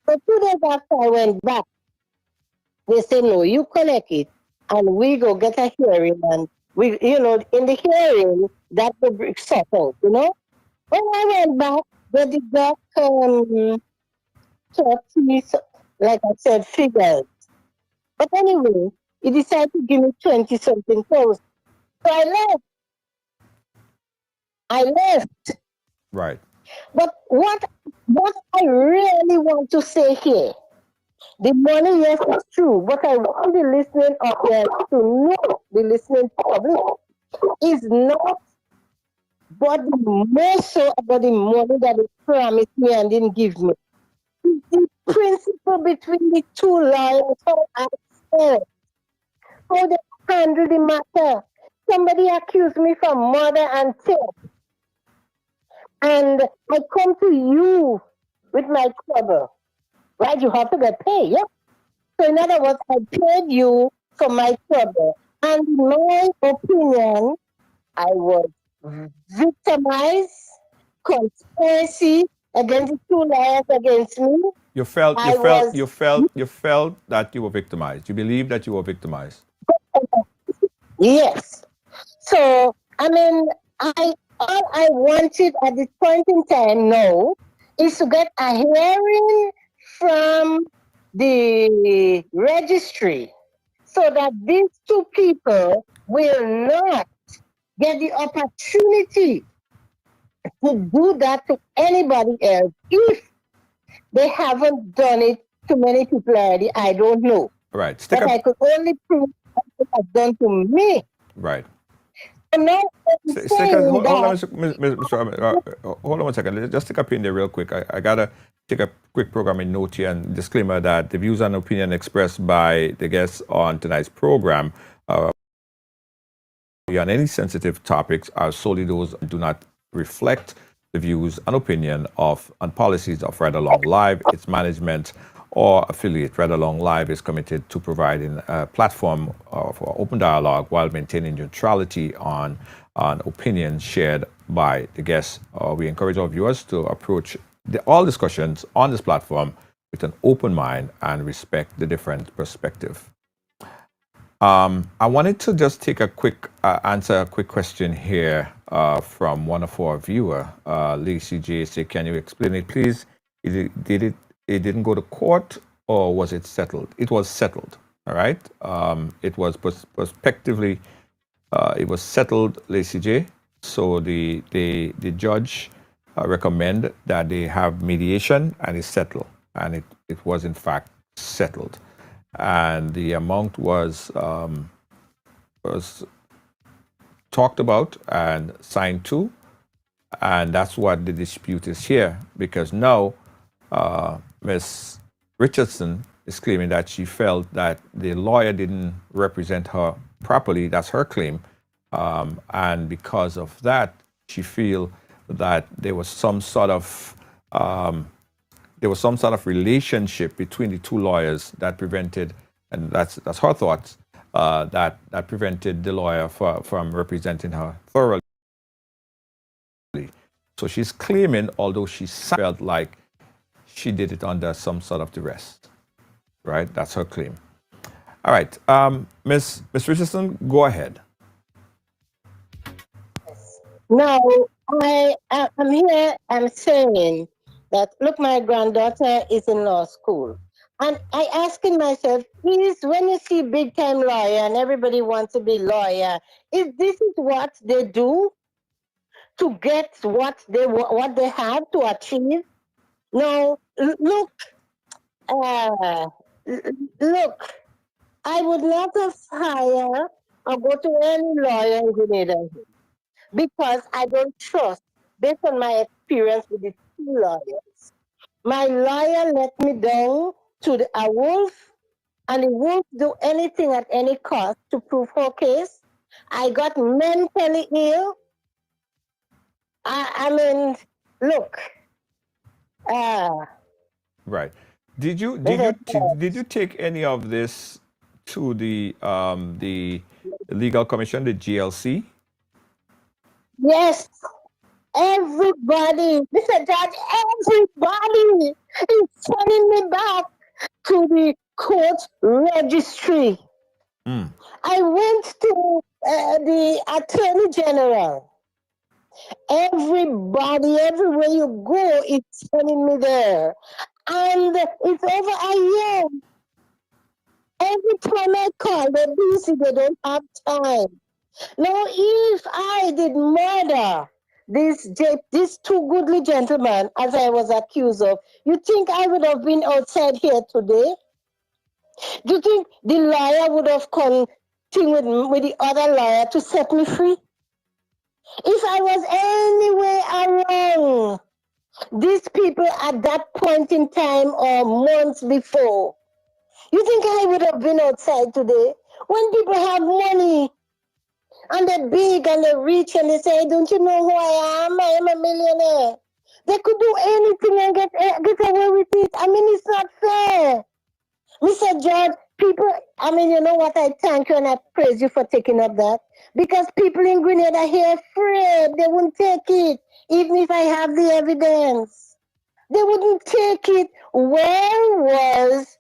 So 2 days after I went back, they said, no, you collect it and we go get a hearing. And we, in the hearing, that will be sort out, When I went back, they did not like I said, figures. But anyway, He decided to give me 20 something pounds. So I left. I left. Right. But what I really want to say here, the money, yes, is true, but I want the listening audience to know, the listening public, is not but more so about the money that they promised me and didn't give me. The principle between the two lawyers, how I felt, how they handle the matter. Somebody accused me from murder and theft, and I come to you with my trouble. Right? You have to get paid. Yeah. So in other words, I paid you for my trouble. And in my opinion, I was victimized, conspiracy against the two liars against me. You felt I was that you were victimized. You believe that you were victimized. yes. So I mean, I all I wanted at this point in time now is to get a hearing from the registry so that these two people will not get the opportunity to do that to anybody else if they haven't done it to many people already. I don't know. Right. But I could only prove what it has done to me. Right. And now I'm saying Hold on, that hold on one second. Let's just take a pin there real quick. I gotta take a quick programming note here and disclaimer that the views and opinion expressed by the guests on tonight's program on any sensitive topics are solely those and do not reflect the views and opinion of and policies of Ride Along Live, its management, or affiliate. Ride Along Live is committed to providing a platform for open dialogue while maintaining neutrality on opinions shared by the guests. We encourage our viewers to approach all discussions on this platform with an open mind and respect the different perspective. I wanted to just take a quick answer a quick question here from one of our viewer, Lacey J. Say, can you explain it, please? It didn't go to court, or was it settled? It was settled. All right. It was prospectively. It was settled, Lacey J. So the judge recommend that they have mediation and it's settled, and it was in fact settled, and the amount was talked about and signed to, and that's what the dispute is here, because now Ms. Richardson is claiming that she felt that the lawyer didn't represent her properly. That's her claim, and because of that, she feel that there was some sort of relationship between the two lawyers that prevented, and that's her thoughts, that prevented the lawyer from representing her thoroughly. So she's claiming, although she felt like she did it under some sort of duress, right? That's her claim. All right, Miss Richardson, go ahead. now I'm here. I'm saying that look, my granddaughter is in law school, and I asking myself, is when you see big time lawyer and everybody wants to be lawyer, is this is what they do to get what they have to achieve? No, look, look. I would not have hired or go to any lawyer in Grenada because I don't trust, based on my experience with the two lawyers. My lawyer let me down to a wolf, and the wolf do anything at any cost to prove her case. I got mentally ill. I mean, look. Right. Did you take any of this to the legal commission, the GLC? Yes, everybody, Mr. Judge, everybody is sending me back to the court registry. I went to the Attorney General. Everybody, everywhere you go, is sending me there. And it's over a year. Every time I call, they're busy, they don't have time. Now, if I did murder these two goodly gentlemen, as I was accused of, you think I would have been outside here today? Do you think the lawyer would have come with the other lawyer to set me free? If I was anywhere around these people at that point in time or months before, you think I would have been outside today? When people have money and they're big and they're rich and they say, don't you know who I am? I am a millionaire. They could do anything and get away with it. I mean, it's not fair. Mr. George, people, I mean, you know what? I thank you and I praise you for taking up that. Because people in Grenada are here afraid. They won't take it, even if I have the evidence. They wouldn't take it. Where was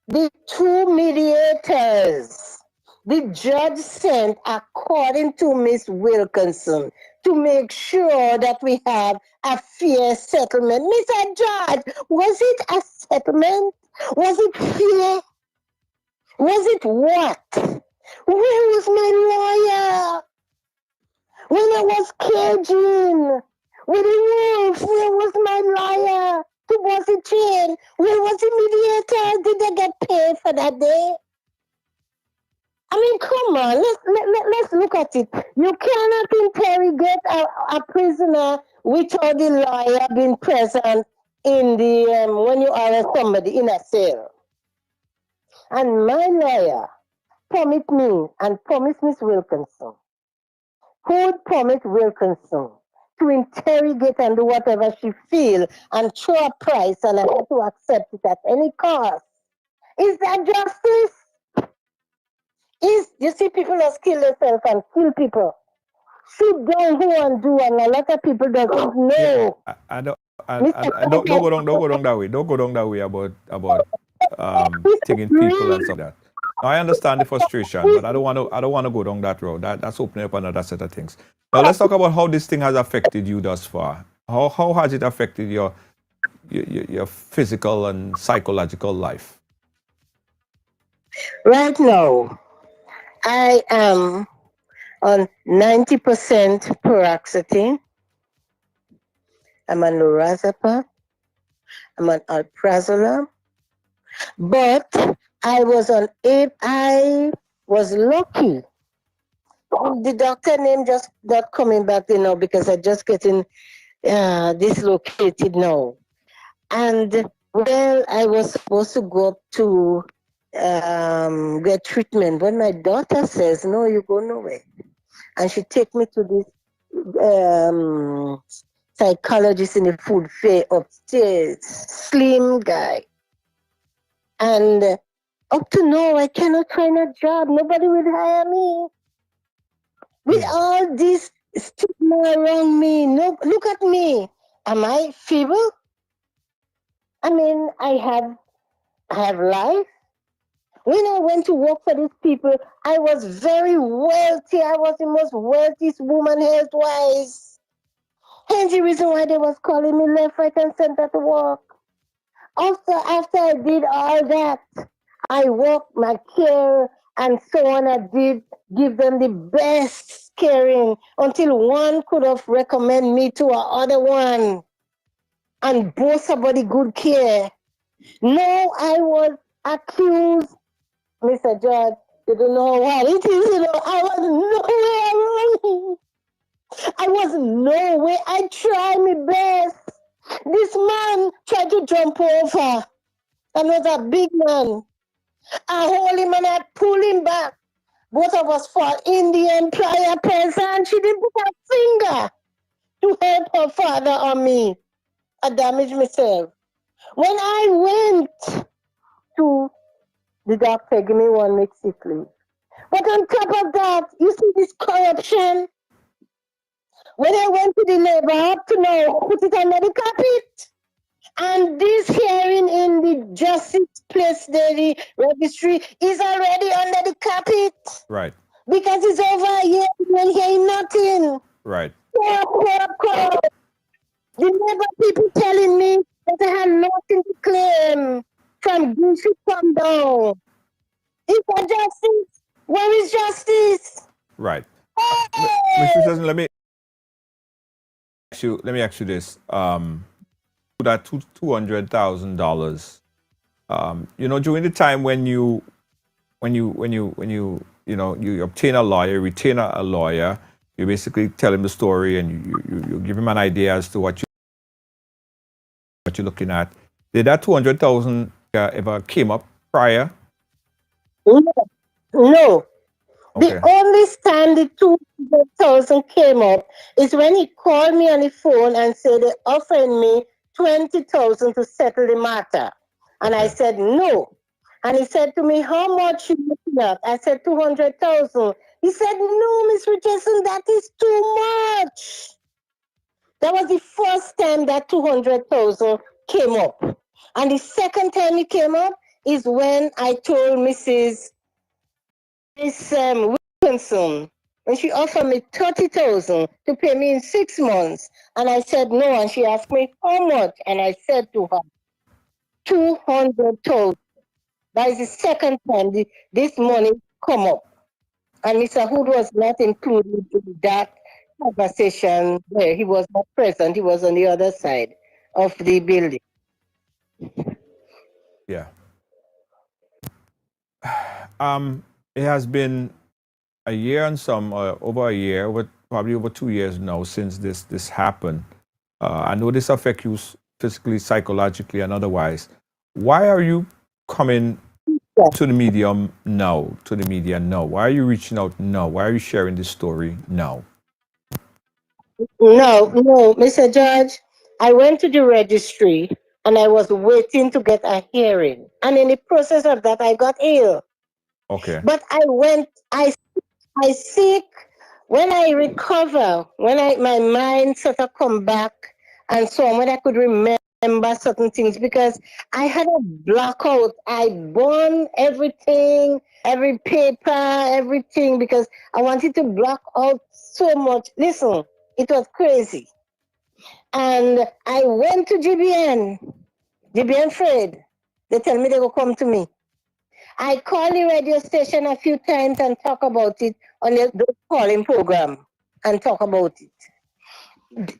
the two mediators the judge sent according to Miss Wilkinson to make sure that we have a fair settlement? Mr. Judge, was it a settlement? Was it fair? Was it what? Where was my lawyer? When I was caging with the wolf, where was my lawyer? Who was the chain? Where was the mediator? Did they get paid for that day? I mean, come on, let's look at it. You cannot interrogate a prisoner without the lawyer being present in the when you arrest somebody in a cell. And my lawyer promised me and promised Miss Wilkinson, who would promise Wilkinson to interrogate and do whatever she feels and throw a price, and I have to accept it at any cost. Is that justice? You see people that kill themselves and kill people. Sit down here and do, and a lot of people doesn't know. I don't go down that way. Don't go down that way about taking people and stuff like that. Now, I understand the frustration, but I don't want to go down that road. That's opening up another set of things. Now let's talk about how this thing has affected you thus far. How has it affected your physical and psychological life? Right now, I am on 90% paroxetine. I'm on lorazepam. I'm on alprazolam. But I was lucky. The doctor name just not coming back, because I just getting dislocated now. And well, I was supposed to go up to get treatment, but my daughter says, no, you go nowhere. And she take me to this psychologist in the food fair upstairs, slim guy. And up to now, I cannot find a job. Nobody will hire me. With all this stigma around me, no, look at me. Am I feeble? I mean, I have life. When I went to work for these people, I was very wealthy. I was the most wealthiest woman health-wise. Hence the reason why they was calling me left, right, and center to work. After I did all that, I worked my care and so on. I did give them the best caring until one could have recommended me to another one. And both somebody good care. No, I was accused. Mr. George, you don't know what it is, I was nowhere. I tried my best. This man tried to jump over. And was a big man. I hold him and I pull him back. Both of us fall in the employer pants, and she didn't put her finger to help her father or me. I damaged myself. When I went to the doctor, give me 1 week sick leave. But on top of that, you see this corruption. When I went to the labor, up to now, put it under the carpet. And this hearing in the justice place, the registry, is already under the carpet. Right. Because it's over a year, and hearing nothing. Right. The labor people telling me that I have nothing to claim from Goosey come down. Is that justice? Where is justice? Right. Mr. Richardson, let me ask you this. That $200,000. During the time when you obtain a lawyer, retain a lawyer, you basically tell him the story and you give him an idea as to what you're looking at. Did that 200,000 ever came up prior? No. Okay. The only time the 200,000 came up is when he called me on the phone and said they offered me 20,000 to settle the matter. And I Okay. said no. And he said to me, how much you looking at? I said 200,000. He said, no, Miss Richardson, that is too much. That was the first time that 200,000 came up. And the second time it came up is when I told Miss Wilkinson, and she offered me 30,000 to pay me in 6 months. And I said no, and she asked me how much, and I said to her, 200,000. That is the second time this money come up. And Mr. Hood was not included in that conversation there. He was not present. He was on the other side of the building. Yeah. It has been a year and some, over a year, probably over 2 years now since this happened. I know this affects you physically, psychologically, and otherwise. Why are you coming to the media now? Why are you reaching out now? Why are you sharing this story now? No, Mr. Judge, I went to the registry and I was waiting to get a hearing. And in the process of that, I got ill. Okay. But I seek, when I recover, my mind sort of come back and so on, when I could remember certain things, because I had a blackout. I burned everything, every paper, everything, because I wanted to block out so much. Listen, it was crazy. And I went to GBN Fred. They tell me they will come to me. I called the radio station a few times and talk about it on the calling program and talk about it.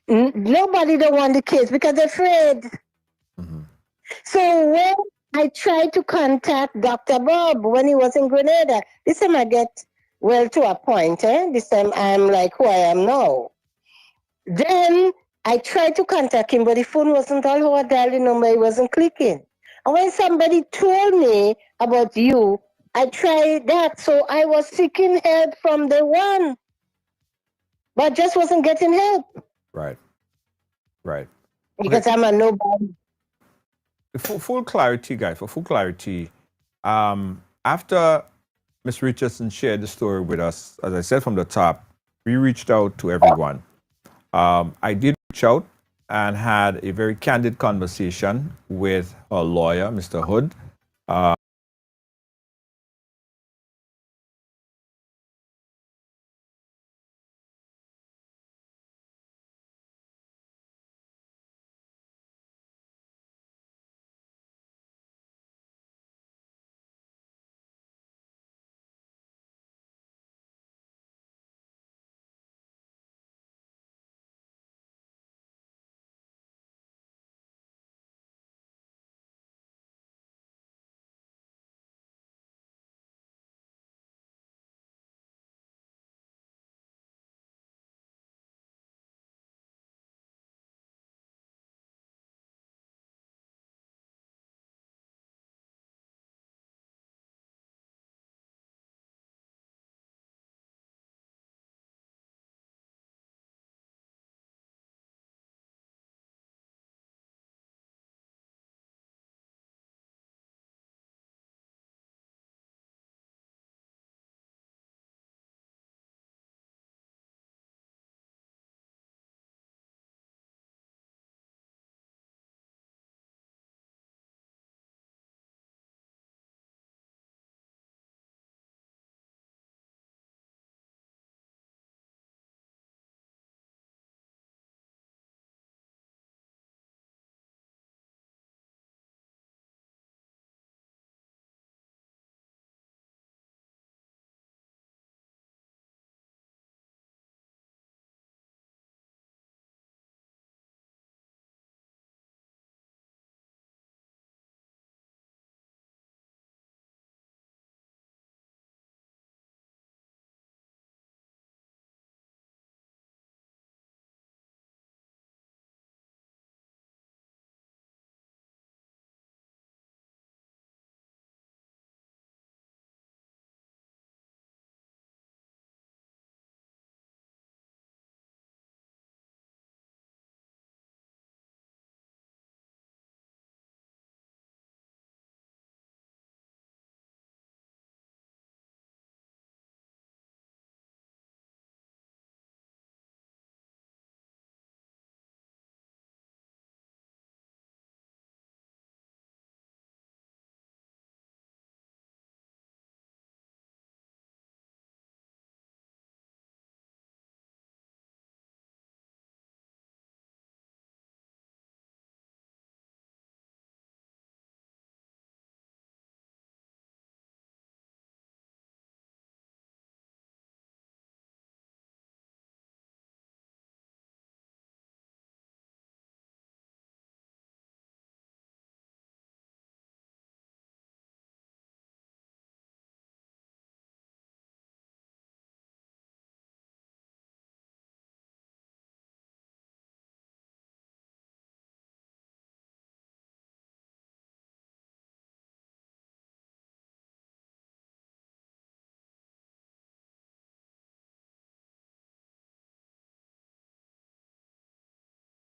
Nobody don't want the case because they're afraid. Mm-hmm. So when I tried to contact Dr. Bob when he was in Grenada, this time I get well to a point. This time I'm like who I am now. Then I tried to contact him, but the phone wasn't all over, dialed the number, it wasn't clicking. And when somebody told me about you, I tried that. So I was seeking help from the one, but just wasn't getting help. Right. Because I'm a nobody. For full clarity, guys, after Ms. Richardson shared the story with us, as I said from the top, we reached out to everyone. I did reach out and had a very candid conversation with her lawyer, Mr. Hood.